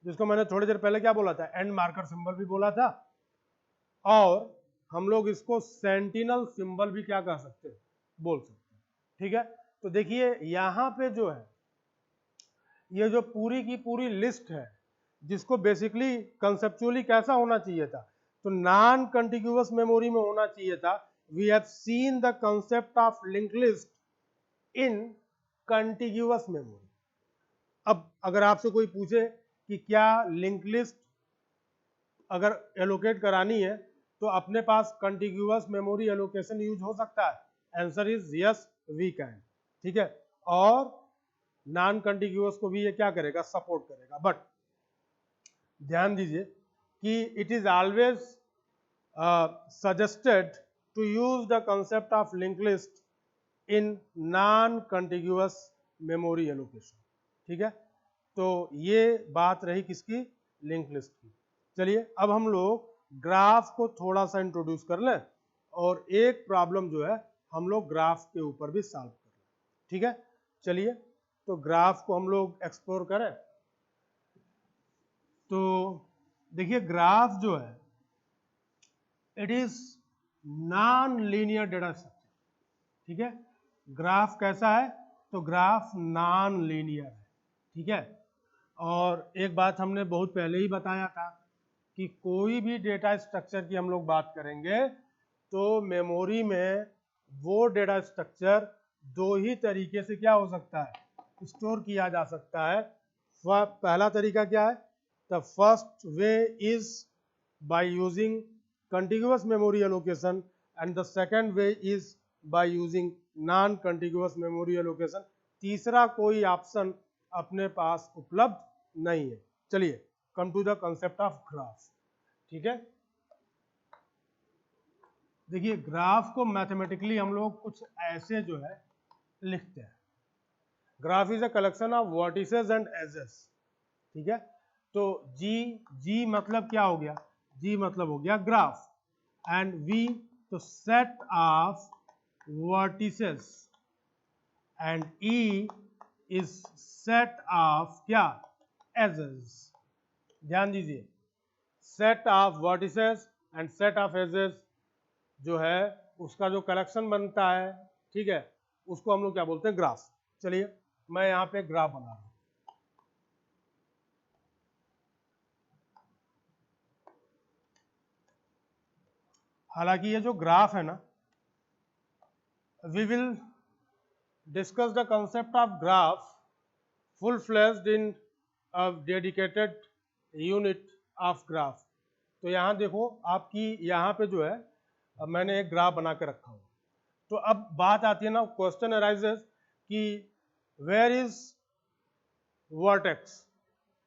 जिसको मैंने थोड़ी देर पहले क्या बोला था? एंड मार्कर सिंबल भी बोला था, और हम लोग इसको सेंटिनल सिंबल भी क्या कह सकते हैं? बोल सकते हैं। ठीक है, तो देखिए यहां पे जो है ये जो पूरी की पूरी लिस्ट है, जिसको बेसिकली कंसेप्चुअली कैसा होना चाहिए था, तो नॉन कंटिग्यूअस मेमोरी में होना चाहिए था। We have seen the concept of link list in contiguous memory. अब अगर आपसे कोई पूछे कि क्या लिंक लिस्ट अगर एलोकेट करानी है तो अपने पास कंटिग्यूअस मेमोरी एलोकेशन यूज हो सकता है, answer is yes we can. ठीक है, और नॉन कंटिग्यूअस को भी ये क्या करेगा, सपोर्ट करेगा। बट ध्यान दीजिए कि it is always suggested to use the concept of link list in non contiguous memory allocation. ठीक है, तो ये बात रही किसकी, लिंक लिस्ट की। चलिए अब हम लोग ग्राफ को थोड़ा सा इंट्रोड्यूस कर लें और एक प्रॉब्लम जो है हम लोग ग्राफ के ऊपर भी सॉल्व कर लें। ठीक है, चलिए तो ग्राफ को हम लोग एक्सप्लोर करें। तो देखिए ग्राफ जो है it is non linear data structure. ठीक है, ग्राफ कैसा है, तो ग्राफ नॉन लीनियर है। ठीक है, और एक बात हमने बहुत पहले ही बताया था कि कोई भी डेटा स्ट्रक्चर की हम लोग बात करेंगे तो मेमोरी में वो डेटा स्ट्रक्चर दो ही तरीके से क्या हो सकता है, स्टोर किया जा सकता है। पहला तरीका क्या है, the first way is by using contiguous memory allocation and the second way is by using non contiguous memory allocation। तीसरा कोई ऑप्शन अपने पास उपलब्ध नहीं है। चलिए come to the concept of graph. ठीक है, देखिए ग्राफ को मैथमेटिकली हम लोग कुछ ऐसे जो है लिखते हैं, graph is a collection of vertices and edges. ठीक है, तो जी मतलब क्या हो गया, जी मतलब हो गया ग्राफ, एंड वी तो set of vertices, and E is set of क्या, एजेस। ध्यान दीजिए, set of vertices and set of edges जो है उसका जो कलेक्शन बनता है, ठीक है, उसको हम लोग क्या बोलते हैं, ग्राफ। चलिए मैं यहाँ पे ग्राफ बना रहा हूं। हालांकि ये जो ग्राफ है ना, we will discuss the concept of graph full fledged in a dedicated unit of graph. तो यहाँ देखो आपकी यहाँ पे जो है मैंने एक ग्राफ बना के रखा हूँ। तो अब बात आती है ना, क्वेश्चन अराइजेस कि वेयर इज वर्टेक्स।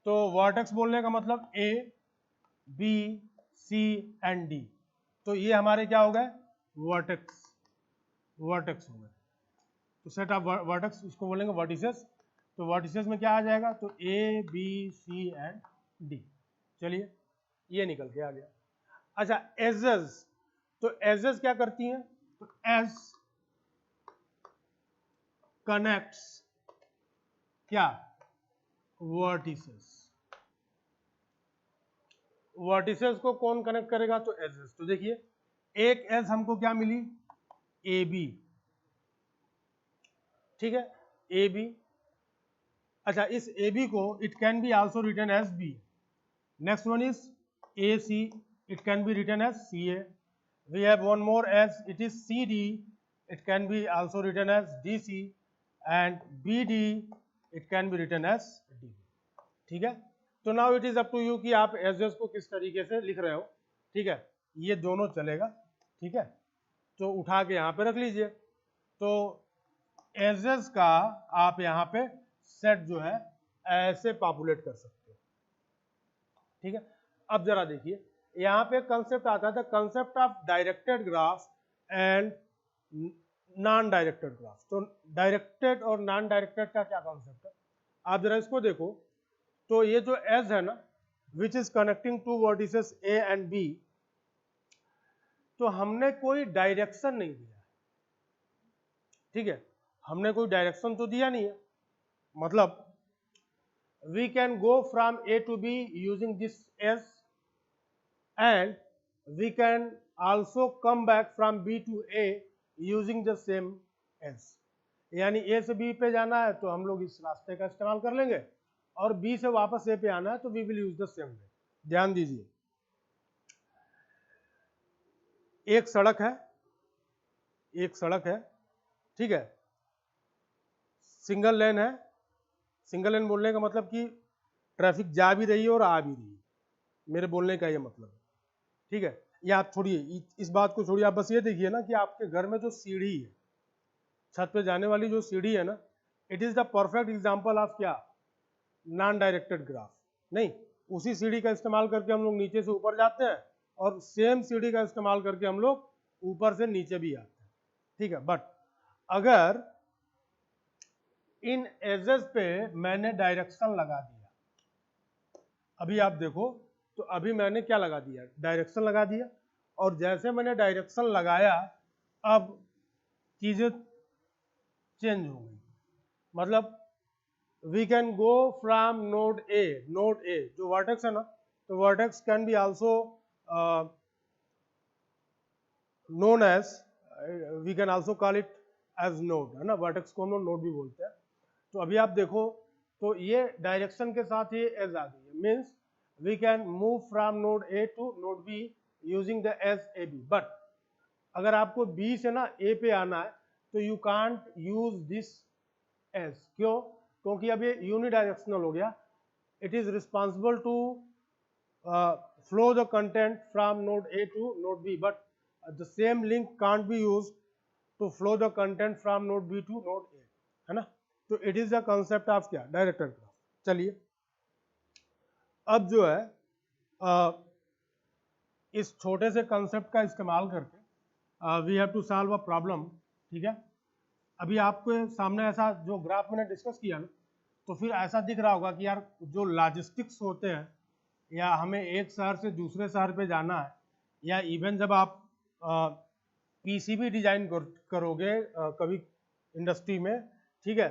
तो वर्टेक्स बोलने का मतलब A B C and D, तो ये हमारे क्या हो गए, वर्टेक्स, वर्टेक्स हो गए। तो सेट ऑफ वर्टेक्स इसको बोलेंगे वर्टिसेस। तो वर्टिसेस में क्या आ जाएगा, तो A B C and D. चलिए ये निकल के आ गया। अच्छा एजेस, तो एजेस क्या करती हैं, तो एज कनेक्ट्स क्या, वर्टिसेस। वर्टिसेस को कौन कनेक्ट करेगा, तो एजेस। तो देखिए एक एज हमको क्या मिली, ए बी। ठीक है, ए बी। अच्छा इस ए बी को it can be also written as B. Next one is A C, it can be written as C A. We have one more edge, it is C D, it can be also written as D C, and B D it can be written as D. ठीक है, तो now it is up to you कि आप edges को किस तरीके से लिख रहे हो। ठीक है, ये दोनों चलेगा। ठीक है, तो उठा के यहाँ पे रख लीजिए। तो एजेस का आप यहाँ पे सेट जो है ऐसे पॉपुलेट कर सकते हो। ठीक है, अब जरा देखिए यहाँ पे कंसेप्ट आता था, concept of directed graph and non directed graph. तो डायरेक्टेड और नॉन डायरेक्टेड का क्या कॉन्सेप्ट है, आप जरा इसको देखो। तो ये जो एज है ना, which is connecting to vertices A and B, तो हमने कोई डायरेक्शन नहीं दिया। ठीक है, हमने कोई डायरेक्शन तो दिया नहीं है, मतलब we can go from A to B using this edge, and we can also come back from B to A using the same edge. यानी ए से बी पे जाना है तो हम लोग इस रास्ते का इस्तेमाल कर लेंगे, और बी से वापस ए पे आना है तो we will use the same way. ध्यान दीजिए, एक सड़क है, एक सड़क है, ठीक है, सिंगल लेन है। सिंगल लेन बोलने का मतलब कि ट्रैफिक जा भी रही है और आ भी रही है, मेरे बोलने का ये मतलब है, ठीक है। या आप छोड़िए इस बात को, छोड़िए, आप बस ये देखिए ना कि आपके घर में जो सीढ़ी है, छत पे जाने वाली जो सीढ़ी है ना, it is the perfect example of क्या, नॉन डायरेक्टेड ग्राफ। नहीं, उसी सीढ़ी का इस्तेमाल करके हम लोग नीचे से ऊपर जाते हैं और सेम सीढ़ी का इस्तेमाल करके हम लोग ऊपर से नीचे भी आते हैं, ठीक है। बट अगर इन एजेस पे मैंने डायरेक्शन लगा दिया, अभी आप देखो, तो अभी मैंने क्या लगा दिया, डायरेक्शन लगा दिया, और जैसे मैंने डायरेक्शन लगाया अब चीजें चेंज हो गई। मतलब we can go from node A जो वर्टेक्स है ना, तो vertex can be also known as, we can also call it as node, है ना, वर्टेक्स को हम लोग नोड भी बोलते हैं। तो अभी आप देखो, तो ये डायरेक्शन के साथ ये एज आ गई है, means we can move from node A to node B using the edge A B. But अगर आपको बी से ना ए पे आना है तो you can't use this edge, क्यों? क्योंकि अब ये यूनिडायरेक्शनल हो गया। It is responsible to flow the content from node A to node B, but the same link can't be use to flow the content from node B to node A, है ना। तो it is the concept of क्या, directed graph. चलिए अब जो है इस छोटे से कंसेप्ट का इस्तेमाल करके we have to solve a problem, ठीक है। अभी आपके सामने ऐसा जो ग्राफ मैंने डिस्कस किया ना, तो फिर ऐसा दिख रहा होगा कि यार जो लॉजिस्टिक्स होते हैं, या हमें एक शहर से दूसरे शहर पे जाना है, या इवन जब आप पीसीबी डिजाइन करोगे कभी इंडस्ट्री में, ठीक है,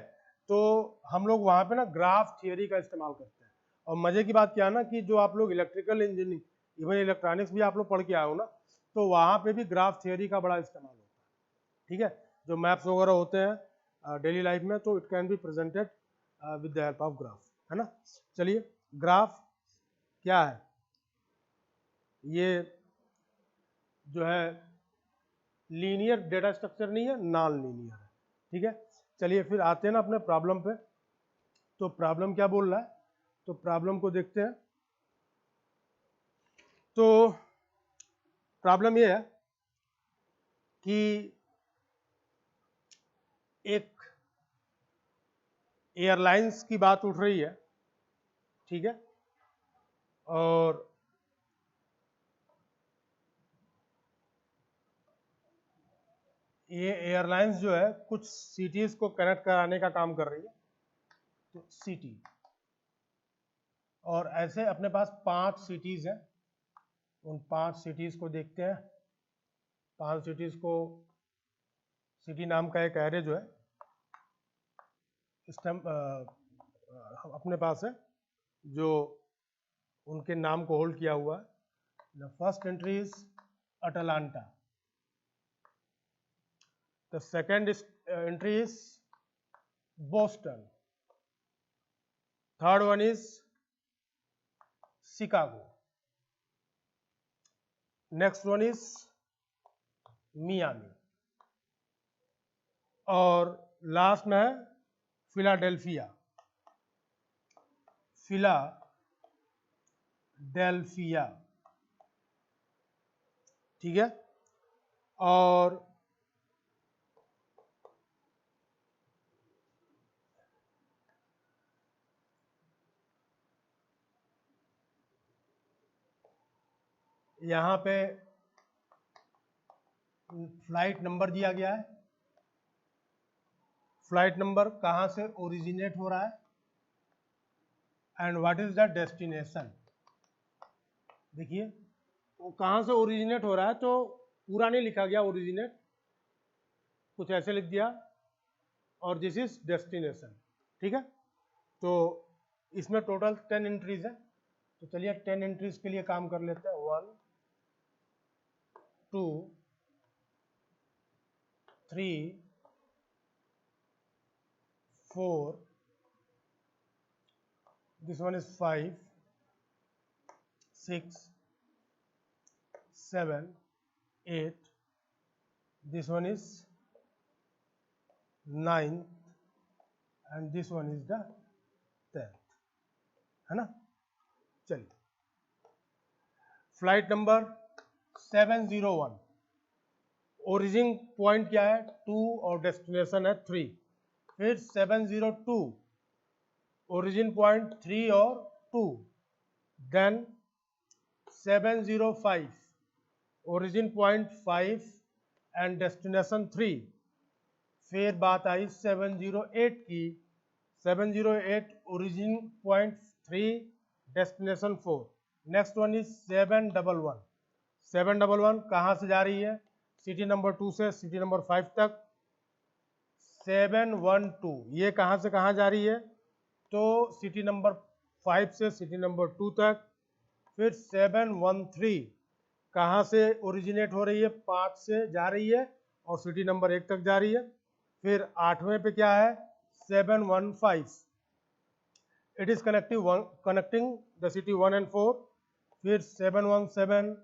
तो हम लोग वहाँ पे ना ग्राफ थियरी का इस्तेमाल करते हैं। और मजे की बात क्या है ना कि जो आप लोग इलेक्ट्रिकल इंजीनियरिंग, इवन इलेक्ट्रॉनिक्स भी आप लोग पढ़ के आए हो ना, तो वहाँ पे भी ग्राफ थियरी का बड़ा इस्तेमाल होता है, ठीक है। जो मैप्स वगैरह होते हैं डेली लाइफ में, तो it can be presented with the help of graph, है ना। चलिए, ग्राफ क्या है, ये जो है लीनियर डेटा स्ट्रक्चर नहीं है, नॉन लीनियर है, ठीक है। चलिए फिर आते हैं ना अपने प्रॉब्लम पे। तो प्रॉब्लम क्या बोल रहा है, तो प्रॉब्लम को देखते हैं। तो प्रॉब्लम ये है कि एक एयरलाइंस की बात उठ रही है, ठीक है, और ये एयरलाइंस जो है कुछ सिटीज को कनेक्ट कराने का काम कर रही है, तो सिटी, और ऐसे अपने पास 5 सिटीज हैं। उन 5 सिटीज को देखते हैं। 5 सिटीज को, सिटी नाम का एक एरे जो है इस टाइम अपने पास है, जो उनके नाम को होल्ड किया हुआ है। The first entry is Atlanta, the second entry is Boston, third one is Chicago, next one is Miami, और लास्ट में है फिलाडेल्फिया, फिलाडेल्फिया, ठीक है। और यहाँ पे फ्लाइट नंबर दिया गया है, फ्लाइट नंबर कहाँ से ओरिजिनेट हो रहा है, and what is the destination. देखिए वो कहाँ से ओरिजिनेट हो रहा है, तो पूरा नहीं लिखा गया ओरिजिनेट, कुछ ऐसे लिख दिया, और दिस इज डेस्टिनेशन, ठीक है। तो इसमें टोटल 10 एंट्रीज है। तो चलिए 10 एंट्रीज के लिए काम कर लेते हैं। 1 2 3 4 this one is 5, 6, 7, 8, this one is 9 and this one is the 10th, है ना। चलिए फ्लाइट नंबर 701, ओरिजिन पॉइंट क्या है 2 और डेस्टिनेशन है 3। फिर 702, ओरिजिन पॉइंट 3 और 2। Then 705, origin point 5 and destination 3। फिर बात आई 708 की, 708 origin point 3 destination 4। Next one is 711, 711 कहाँ से जा रही है, सिटी नंबर 2 से सिटी नंबर 5 तक। 712 ये कहाँ से कहाँ जा रही है, तो सिटी नंबर 5 से सिटी नंबर 2 तक। फिर 713 कहाँ से ओरिजिनेट हो रही है, 5 से जा रही है और सिटी नंबर 1 तक जा रही है। फिर 8वें पे क्या है 715, it is connecting the city 1 and 4। फिर 717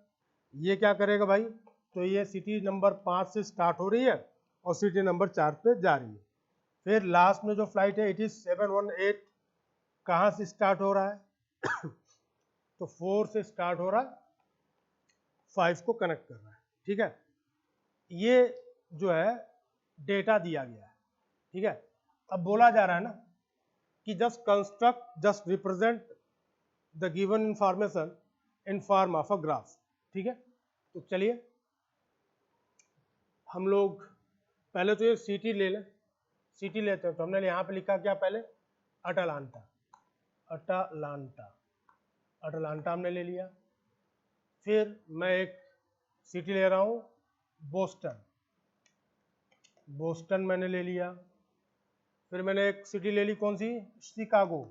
ये क्या करेगा भाई, तो ये सिटी नंबर 5 से स्टार्ट हो रही है और सिटी नंबर 4 पे जा रही है। फिर लास्ट में जो फ्लाइट है इट इज 718, कहाँ से स्टार्ट हो रहा है तो 4 से स्टार्ट हो रहा है, 5 को कनेक्ट कर रहा है, ठीक है। ये जो है डेटा दिया गया है, ठीक है। अब बोला जा रहा है ना कि just construct, just represent the given information in form of a graph, ठीक है। तो चलिए हम लोग पहले तो ये सिटी ले लें, सिटी लेते हैं। तो हमने यहाँ पे लिखा क्या पहले, अटलांटा, अटलांटा, अटलांटा हमने ले लिया। फिर मैं एक सिटी ले रहा हूँ बोस्टन, बोस्टन मैंने ले लिया। फिर मैंने एक सिटी ले ली कौन सी, शिकागो,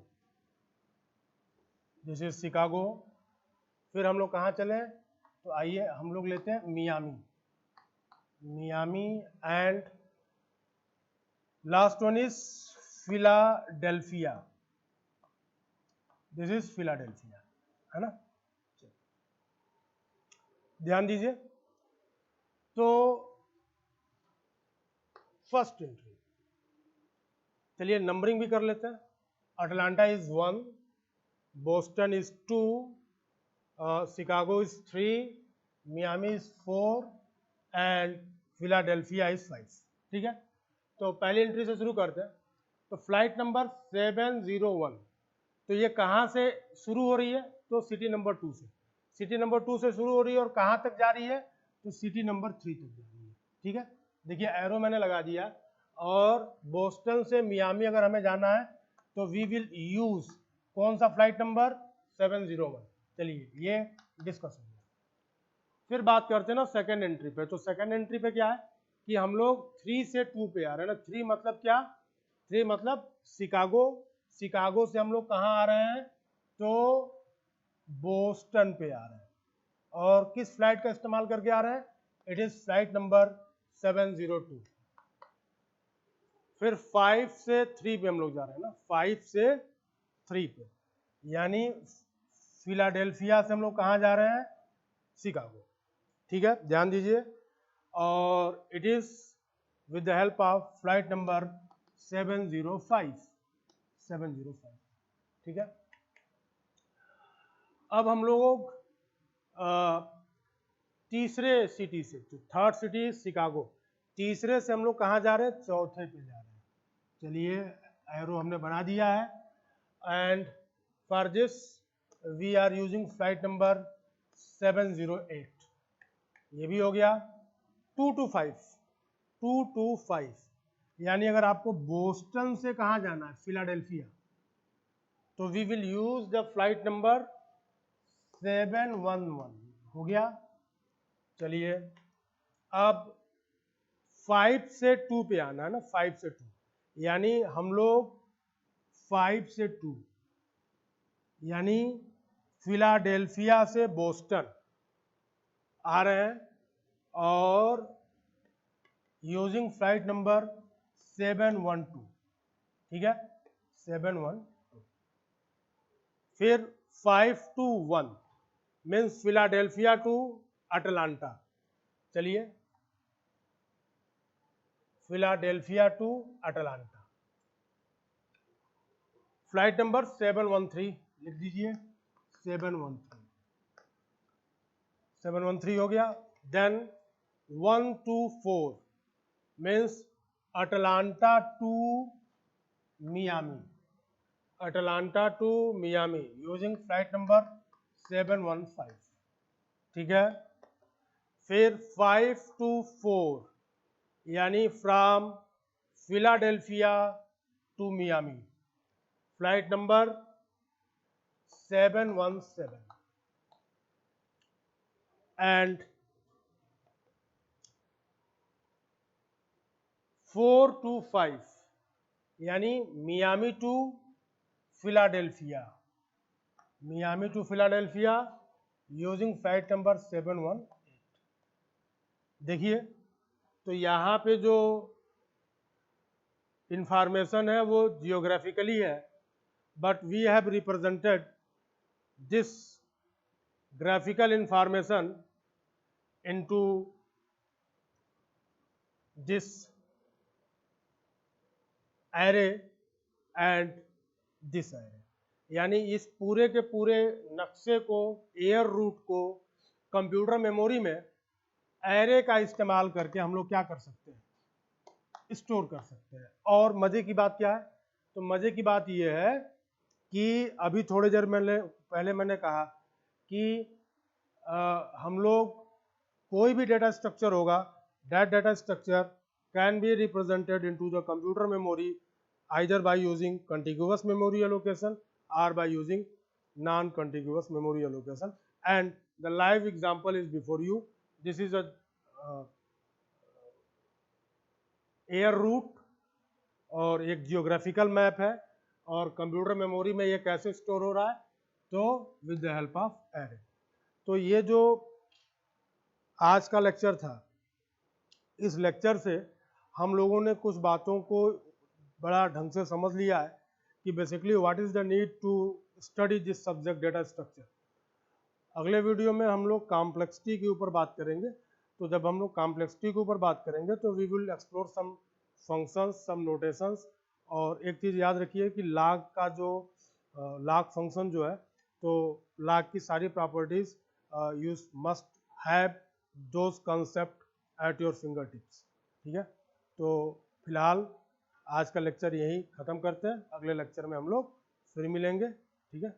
दिस इज शिकागो। फिर हम लोग कहाँ चले, तो आइए हम लोग लेते हैं Miami, Miami and last one is Philadelphia, this is Philadelphia, है ना। ध्यान दीजिए, तो फर्स्ट एंट्री, चलिए नंबरिंग भी कर लेते हैं। Atlanta is 1, Boston is 2, Chicago is 3, Miami is 4 and Philadelphia is 5, ठीक है। तो पहली एंट्री से शुरू करते हैं। तो फ्लाइट नंबर 701, तो ये कहाँ से शुरू हो रही है, तो सिटी नंबर 2 से, सिटी नंबर 2 से शुरू हो रही है और कहाँ तक जा रही है, तो सिटी नंबर 3 तक जा रही है, ठीक है। देखिए एरो मैंने लगा दिया। और बोस्टन से मियामी अगर हमें जाना है तो वी विल यूज कौन सा फ्लाइट नंबर 701। चलिए ये डिस्कस हो गया। फिर बात करते हैं ना सेकेंड एंट्री पे। तो सेकेंड एंट्री पे क्या है कि हम लोग 3 से 2 पे आ रहे हैं ना। 3 मतलब क्या, 3 मतलब शिकागो, शिकागो से हम लोग कहाँ आ रहे हैं, तो बोस्टन पे आ रहे हैं। और किस फ्लाइट का इस्तेमाल करके आ रहे हैं, इट इज फ्लाइट नंबर 702। फिर 5 से 3 पे हम लोग जा रहे हैं ना, 5 से 3 पे, यानी फिलाडेल्फिया से हम लोग कहाँ जा रहे हैं, शिकागो, ठीक है। ध्यान दीजिए, और it is with the help of flight number 705, 705, ठीक है। अब हम लोग तीसरे सिटी से, तो थर्ड सिटी शिकागो, तीसरे से हम लोग कहाँ जा रहे हैं, चौथे पे जा रहे हैं। चलिए एरो हमने बना दिया है। And for this we are using flight number 708, ये भी हो गया। 2 to 5, 2 to 5, यानी अगर आपको बोस्टन से कहाँ जाना है, फिलाडेल्फिया, तो we will use the flight number 711, हो गया। चलिए अब 5 से 2 पे आना है ना, 5 से 2, यानी हम लोग 5 से 2 यानी फिलाडेल्फिया से बोस्टन आ रहे हैं और यूजिंग फ्लाइट नंबर 712, ठीक है, 712। फिर 5-1 मीन्स फिलाडेल्फिया टू अटलांटा। चलिए, Philadelphia to Atlanta. Flight number 713 लिख दीजिए, 713 हो गया। Then 1-4 means Atlanta to Miami, Atlanta to Miami using flight number 715। ठीक है। फिर 5-4 यानी from Philadelphia to Miami, flight number 717। And 4-5 यानी Miami to Philadelphia, Miami to Philadelphia using flight number 718। देखिए, तो यहाँ पे जो इंफॉर्मेशन है वो जियोग्राफिकली है, but we have represented this graphical information into this array and this array, यानी इस पूरे के पूरे नक्शे को, एयर रूट को कंप्यूटर मेमोरी में एरे का इस्तेमाल करके हम लोग क्या कर सकते हैं, स्टोर कर सकते हैं। और मजे की बात क्या है, तो मजे की बात यह है कि अभी थोड़ी देर पहले मैंने कहा कि हम लोग कोई भी डेटा स्ट्रक्चर होगा, that data structure can be represented into the computer memory either by using contiguous memory allocation or by using non-contiguous memory allocation. And the live example is before you. This is a air route और एक geographical map है, और computer memory में ये कैसे store हो रहा है, तो with the help of array. तो ये जो आज का लेक्चर था, इस लेक्चर से हम लोगों ने कुछ बातों को बड़ा ढंग से समझ लिया है कि basically what is the need to study this subject data structure. अगले वीडियो में हम लोग कॉम्प्लेक्सिटी के ऊपर बात करेंगे। तो जब हम लोग कॉम्प्लेक्सिटी के ऊपर बात करेंगे तो we will explore some functions, some notations. और एक चीज़ याद रखिए कि log का जो log फंक्शन जो है, तो log की सारी properties you must have those concept at your finger tips. ठीक है, तो फिलहाल आज का लेक्चर यहीं ख़त्म करते हैं, अगले लेक्चर में हम लोग फिर मिलेंगे। ठीक है।